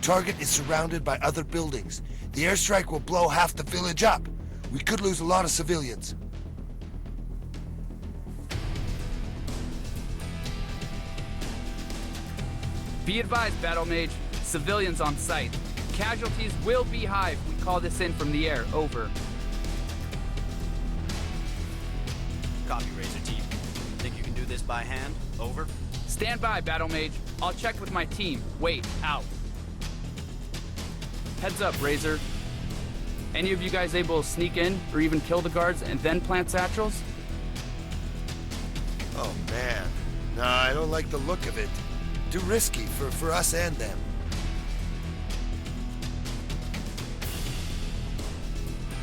target is surrounded by other buildings. The airstrike will blow half the village up. We could lose a lot of civilians. Be advised, Battle Mage. Civilians on site. Casualties will be high if we call this in from the air. Over. Copy, Razor Team. Think you can do this by hand? Over. Stand by, Battle Mage. I'll check with my team. Wait, out. Heads up, Razor. Any of you guys able to sneak in or even kill the guards and then plant satchels? Oh, man. Nah, I don't like the look of it. Too risky for us and them.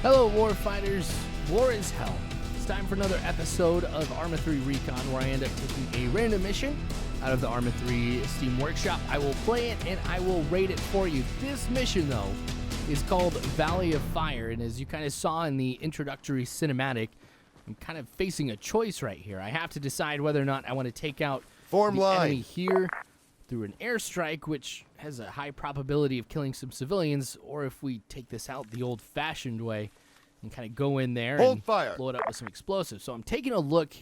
Hello, warfighters. War is hell. It's time for another episode of Arma 3 Recon, where I end up taking a random mission out of the Arma 3 Steam Workshop. I will play it and I will rate it for you. This mission, though, is called Valley of Fire, and as you kind of saw in the introductory cinematic, I'm kind of facing a choice right here. I have to decide whether or not I want to take out the enemy here through an airstrike, which has a high probability of killing some civilians, or if we take this out the old-fashioned way and kind of go in there and blow it up with some explosives. So I'm taking a look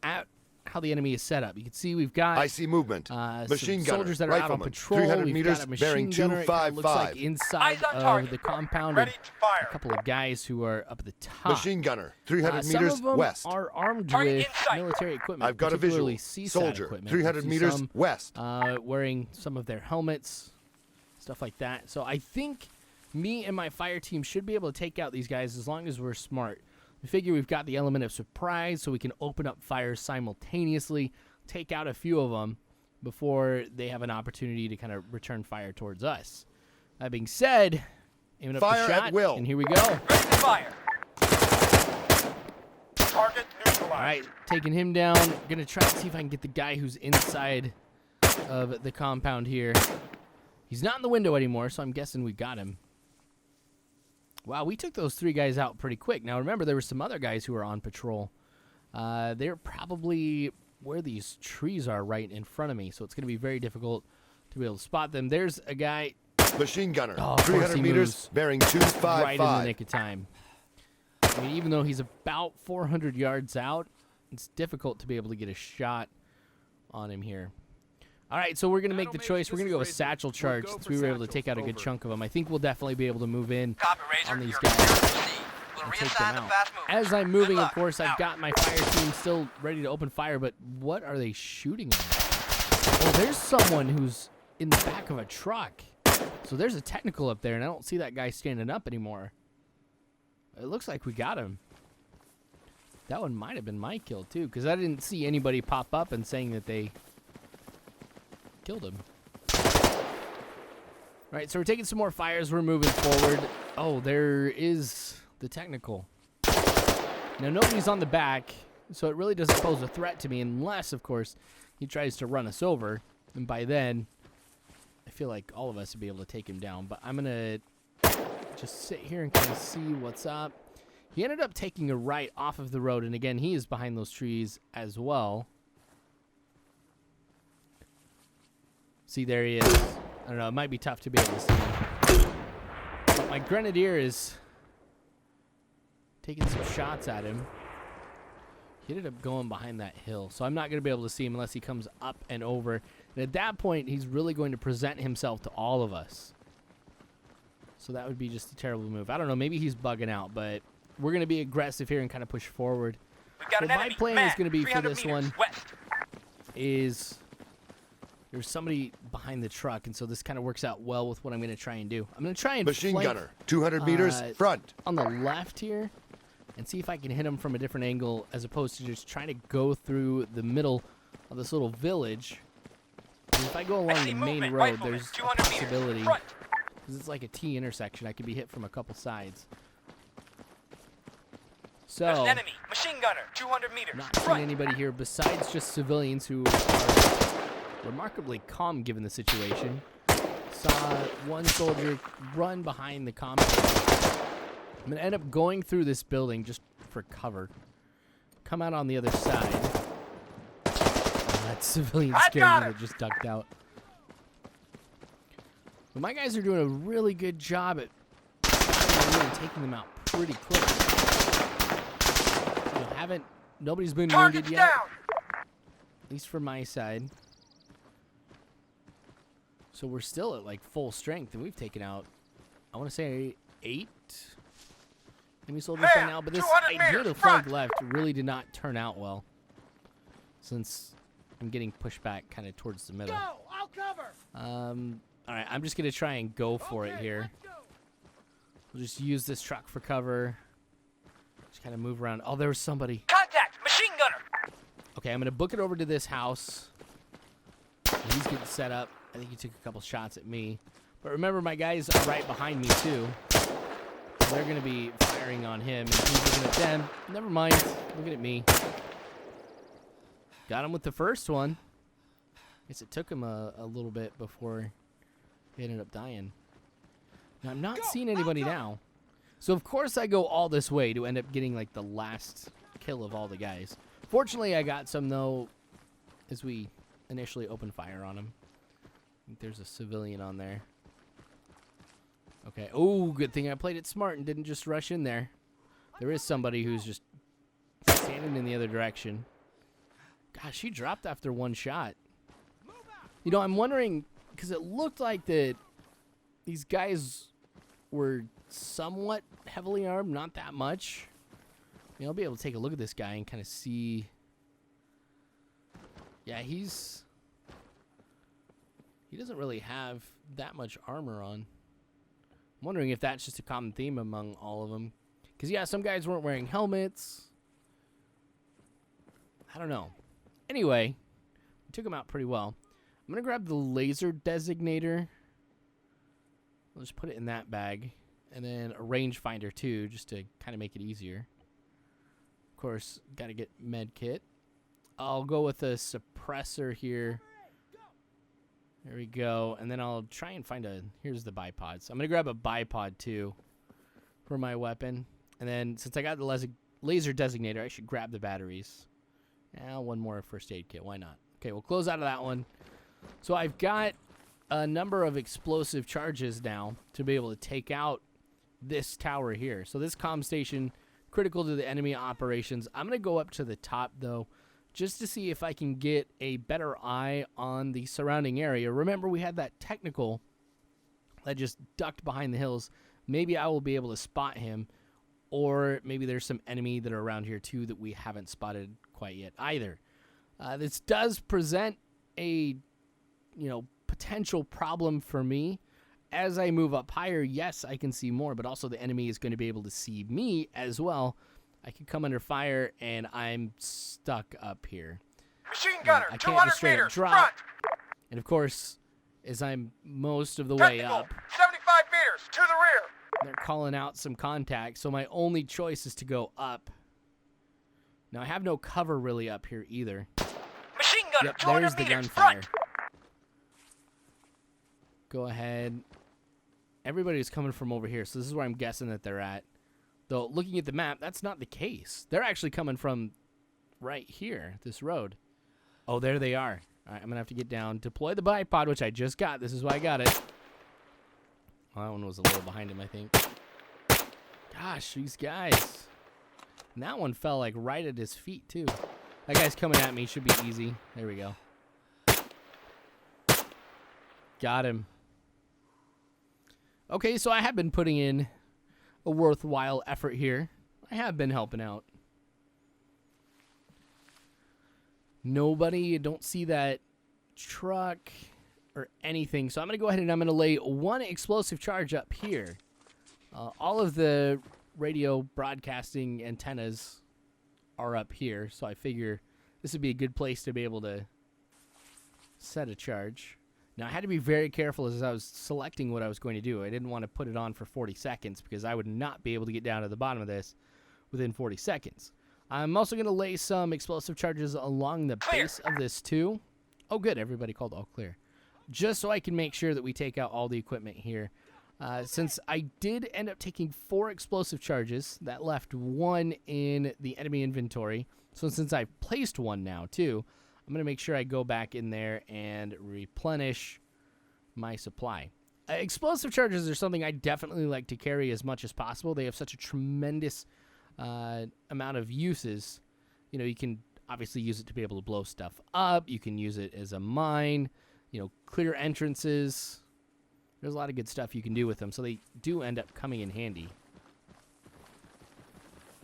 at how the enemy is set up. You can see we've got I see movement. Machine gunner, soldiers that are out on patrol. 300 we've meters, got a machine bearing gunner. It kind of 255. looks like inside of the compound, and a couple of guys who are up at the top. Machine gunner, 300 some meters of them west. are armed with military equipment. I've got a visual. Soldier, equipment. 300 meters some, west. Wearing some of their helmets, stuff like that. So I think me and my fire team should be able to take out these guys as long as we're smart. We figure we've got the element of surprise, so we can open up fire simultaneously, take out a few of them before they have an opportunity to kind of return fire towards us. That being said, aiming up fire the shot, at will. And here we go. Ready to fire. Target neutralized. All right, taking him down. Gonna try to see if I can get the guy who's inside of the compound here. He's not in the window anymore, so I'm guessing we got him. Wow, we took those three guys out pretty quick. Now, remember, there were some other guys who were on patrol. They're probably where these trees are right in front of me, so it's going to be very difficult to be able to spot them. There's a guy. Machine gunner, Oh, 300 meters, bearing 255. Right in the nick of time. I mean, even though he's about 400 yards out, it's difficult to be able to get a shot on him here. All right, so we're going to make the choice. We're going to go with satchel charge since we were able to take out a good chunk of them. I think we'll definitely be able to move in on these guys and take them out. As I'm moving, of course, I've got my fire team still ready to open fire, but what are they shooting at? Well, there's someone who's in the back of a truck. So there's a technical up there, and I don't see that guy standing up anymore. It looks like we got him. That one might have been my kill, too, because I didn't see anybody pop up and saying that they killed him. All right, so we're taking some more fires. We're moving forward. Oh, there is the technical. Now, nobody's on the back, so it really doesn't pose a threat to me unless, of course, he tries to run us over. And by then, I feel like all of us would be able to take him down. But I'm going to just sit here and kind of see what's up. He ended up taking a right off of the road, and again, he is behind those trees as well. See, there he is. I don't know, it might be tough to be able to see him. But my grenadier is taking some shots at him. He ended up going behind that hill, so I'm not going to be able to see him unless he comes up and over. And at that point, he's really going to present himself to all of us. So that would be just a terrible move. I don't know, maybe he's bugging out, but we're going to be aggressive here and kind of push forward. So my plan is going to be for this one is there's somebody behind the truck, and so this kind of works out well with what I'm going to try and do. I'm going to try and machine gunner, 200 meters front. On the left here, and see if I can hit him from a different angle as opposed to just trying to go through the middle of this little village. And if I go along the main road, there's a possibility, because it's like a T intersection, I could be hit from a couple sides. So, there's an enemy. Machine gunner, 200 meters. Not seeing anybody here besides just civilians who are remarkably calm given the situation. Saw one soldier run behind the compound. I'm going to end up going through this building just for cover. Come out on the other side. Oh, that civilian scared me that just ducked out. But my guys are doing a really good job at really taking them out pretty quick. Nobody's been wounded yet. At least from my side. So we're still at like full strength, and we've taken out, I want to say 8 enemy soldiers by now. But this idea to flank left really did not turn out well, since I'm getting pushed back kind of towards the middle. Go! I'll cover! All right, I'm just going to try and go for it here. We'll just use this truck for cover. Just kind of move around. Oh, there was somebody. Contact! Machine gunner! Okay, I'm going to book it over to this house. He's getting set up. I think he took a couple shots at me. But remember, my guys are right behind me, too. They're going to be firing on him. And he's looking at them. Never mind. Looking at me. Got him with the first one. Guess it took him a little bit before he ended up dying. Now, I'm not seeing anybody now. So, of course, I go all this way to end up getting, like, the last kill of all the guys. Fortunately, I got some, though, as we initially opened fire on him. I think there's a civilian on there. Okay. Oh, good thing I played it smart and didn't just rush in there. There is somebody who's just standing in the other direction. Gosh, she dropped after one shot. You know, I'm wondering, because it looked like that these guys were somewhat heavily armed, not that much. You know, I'll be able to take a look at this guy and kind of see. Yeah, he doesn't really have that much armor on. I'm wondering if that's just a common theme among all of them. Because, yeah, some guys weren't wearing helmets. I don't know. Anyway, we took him out pretty well. I'm going to grab the laser designator. I'll just put it in that bag. And then a rangefinder, too, just to kind of make it easier. Of course, got to get med kit. I'll go with a suppressor here. There we go. And then I'll try and find here's the bipods. I'm going to grab a bipod, too, for my weapon. And then, since I got the laser designator, I should grab the batteries. One more first aid kit. Why not? Okay, we'll close out of that one. So I've got a number of explosive charges now to be able to take out this tower here. So this comm station, critical to the enemy operations. I'm going to go up to the top, though, just to see if I can get a better eye on the surrounding area. Remember, we had that technical that just ducked behind the hills. Maybe I will be able to spot him, or maybe there's some enemy that are around here, too, that we haven't spotted quite yet either. This does present a, potential problem for me. As I move up higher, yes, I can see more, but also the enemy is going to be able to see me as well. I could come under fire, and I'm stuck up here. Machine gunner, I can't 200 just straight up meters, drop. front. And, of course, as I'm most of the way Technical, up, 75 meters, to the rear. they're calling out some contact, so my only choice is to go up. Now, I have no cover really up here either. Machine gunner, Yep, 200 there's the meters, gunfire. front. Go ahead. Everybody's coming from over here, so this is where I'm guessing that they're at. Though, looking at the map, that's not the case. They're actually coming from right here, this road. Oh, there they are. All right, I'm going to have to get down. Deploy the bipod, which I just got. This is why I got it. Oh, that one was a little behind him, I think. Gosh, these guys. And that one fell, like, right at his feet, too. That guy's coming at me. Should be easy. There we go. Got him. Okay, so I have been putting in a worthwhile effort here. I have been helping out. Nobody, don't see that truck or anything. So I'm going to go ahead and I'm going to lay one explosive charge up here. All of the radio broadcasting antennas are up here. So I figure this would be a good place to be able to set a charge. Now, I had to be very careful as I was selecting what I was going to do. I didn't want to put it on for 40 seconds because I would not be able to get down to the bottom of this within 40 seconds. I'm also going to lay some explosive charges along the base of this, too. Oh, good. Everybody called all clear. Just so I can make sure that we take out all the equipment here. Since I did end up taking 4 explosive charges, that left 1 in the enemy inventory. So since I've placed 1 now, too, I'm going to make sure I go back in there and replenish my supply. Explosive charges are something I definitely like to carry as much as possible. They have such a tremendous amount of uses. You know, you can obviously use it to be able to blow stuff up. You can use it as a mine, you know, clear entrances. There's a lot of good stuff you can do with them, so they do end up coming in handy.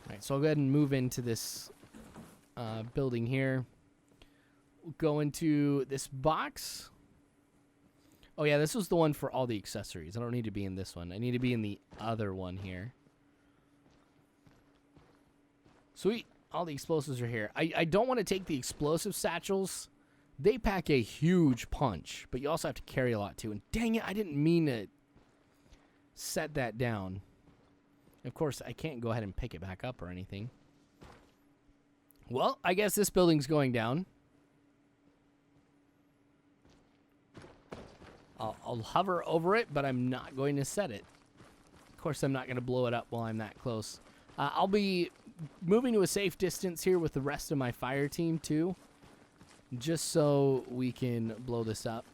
All right, so I'll go ahead and move into this building here. We'll go into this box. Oh, yeah, this was the one for all the accessories. I don't need to be in this one. I need to be in the other one here. Sweet. All the explosives are here. I don't want to take the explosive satchels. They pack a huge punch, but you also have to carry a lot, too. And dang it, I didn't mean to set that down. Of course, I can't go ahead and pick it back up or anything. Well, I guess this building's going down. I'll hover over it, but I'm not going to set it. Of course, I'm not going to blow it up while I'm that close. I'll be moving to a safe distance here with the rest of my fire team, too, just so we can blow this up.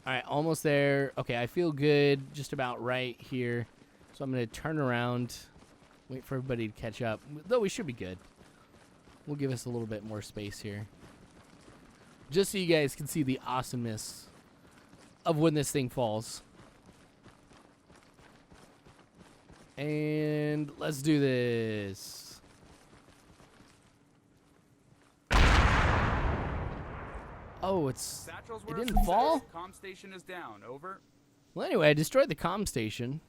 All right, almost there. Okay, I feel good, just about right here. So I'm going to turn around, wait for everybody to catch up, though we should be good. We'll give us a little bit more space here, just so you guys can see the awesomeness of when this thing falls. And let's do this. Oh, it didn't fall? Comm station is down. Over. Well, anyway, I destroyed the comm station.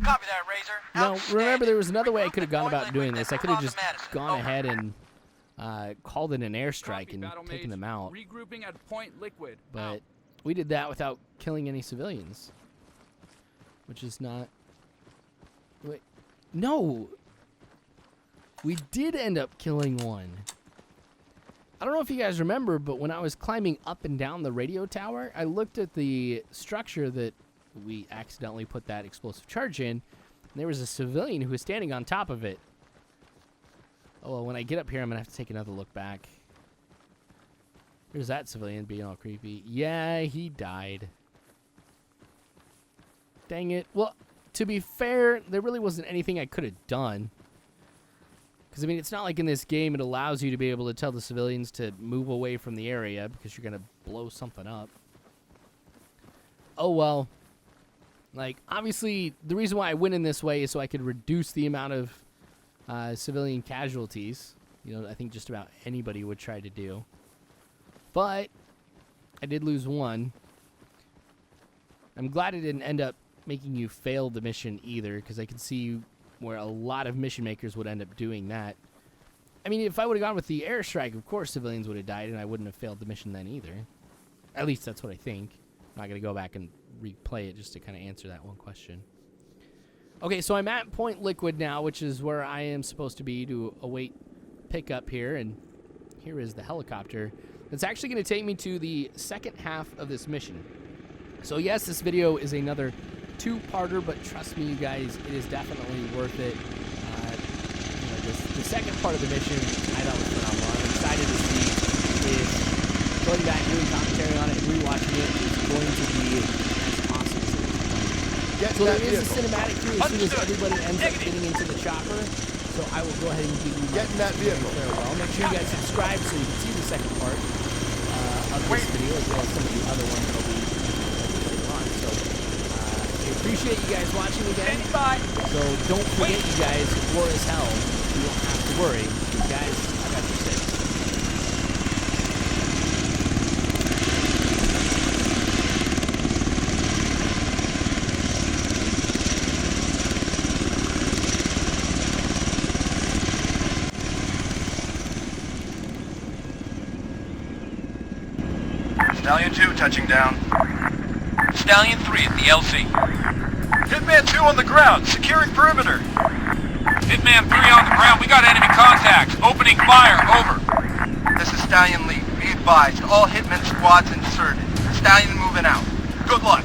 Copy that, Razor. Now, remember, there was another way I Regroup could have at gone Point about Liquid doing and this. I move could have on to just Madison. gone Over. ahead and called in an airstrike Copy, and Battle taken Mage. them out. Regrouping at Point Liquid. But Out. we did that without killing any civilians, which is not... Wait. No! We did end up killing one. I don't know if you guys remember, but when I was climbing up and down the radio tower, I looked at the structure that we accidentally put that explosive charge in, and there was a civilian who was standing on top of it. Oh, well, when I get up here, I'm going to have to take another look back. There's that civilian being all creepy. Yeah, he died. Dang it. Well, to be fair, there really wasn't anything I could have done. Because, I mean, it's not like in this game it allows you to be able to tell the civilians to move away from the area because you're going to blow something up. Oh, well. Like, obviously, the reason why I went in this way is so I could reduce the amount of civilian casualties. You know, I think just about anybody would try to do. But I did lose one. I'm glad it didn't end up making you fail the mission either, because I can see where a lot of mission makers would end up doing that. I mean, if I would have gone with the airstrike, of course civilians would have died, and I wouldn't have failed the mission then either. At least that's what I think. I'm not going to go back and replay it just to kind of answer that one question. Okay, so I'm at Point Liquid now, which is where I am supposed to be to await pickup here, and here is the helicopter. It's actually going to take me to the second half of this mission. So yes, this video is another two-parter, but trust me, you guys, it is definitely worth it. You know, the second part of the mission, I thought was phenomenal. I'm excited to see if going back, doing commentary on it, and rewatching it is going to be as awesome as it is. So there is a cinematic here as soon as everybody ends up getting into the chopper. So I will go ahead and give you Get in that vehicle. farewell. Make sure you guys subscribe so you can see the second part of this video, as well as some of the other ones that will be later on. So we appreciate you guys watching again. So don't forget, you guys, war is hell. You don't have to worry. Guys, I got your six. Stallion 2 touching down. Stallion 3 at the LZ. Hitman 2 on the ground, securing perimeter. Hitman 3 on the ground. We got enemy contacts. Opening fire. Over. This is Stallion Lead. Be advised, all Hitman squads inserted. Stallion moving out. Good luck.